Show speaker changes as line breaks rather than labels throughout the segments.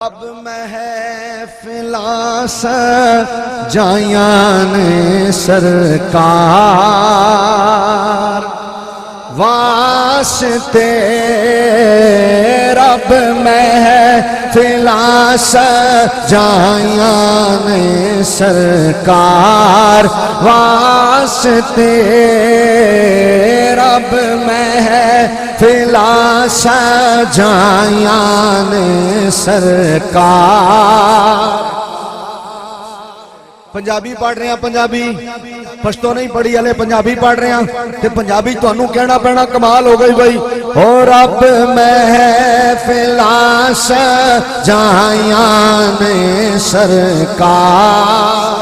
اب محفلاں سجایاں نے سرکار واسطے رب محفلاں سجایاں نے سرکار واسطے رب محفلاں سجایاں نے سرکار۔ پنجابی پڑھ رہے ہیں، پنجابی پشتو نہیں پڑھی ہلے، پنجابی پڑھ رہے ہیں تے پنجابی تانوں کہنا پینا کمال ہو گئی بھائی۔ اور رب محفلاں سجایاں نے سرکار۔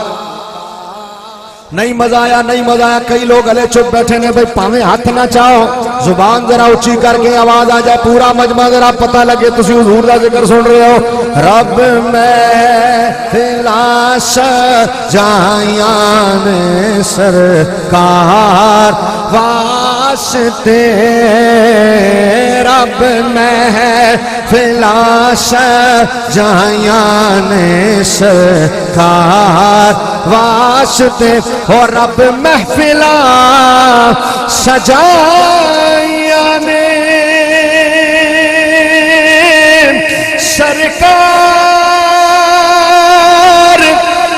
نہیں مزہ آیا، نہیں مزہ آیا، کئی لوگ ہلے چپ بیٹھے نے بھائی، پاویں ہاتھ نہ چاہو، زبان ذرا اونچی کر کے آواز آ جائے، پورا مجمع ذرا پتہ لگے تسی حضور دا ذکر سن رہے ہو۔ رب محفلاں سجایاں نے سرکار واسطے رب محفلاں سجایاں نے سرکار واسطے، اور رب محفلاں سجایاں نے سرکار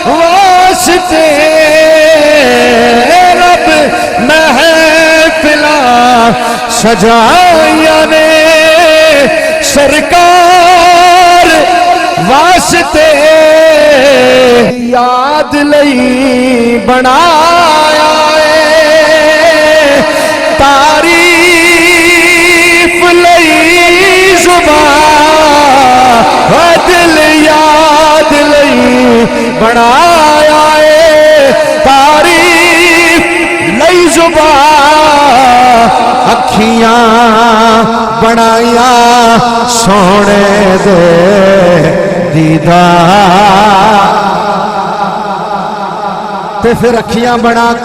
واسطے رب محفلاں سجایاں نے سرکار واسطے یاد لئی بنایا ہے، تعریف لئی زبان، دل یاد لئی بنایا ہے، تعریف لئی زبان، اکھیاں بنایا سونے دے دیدار، تے پھر اکھیاں بنا کے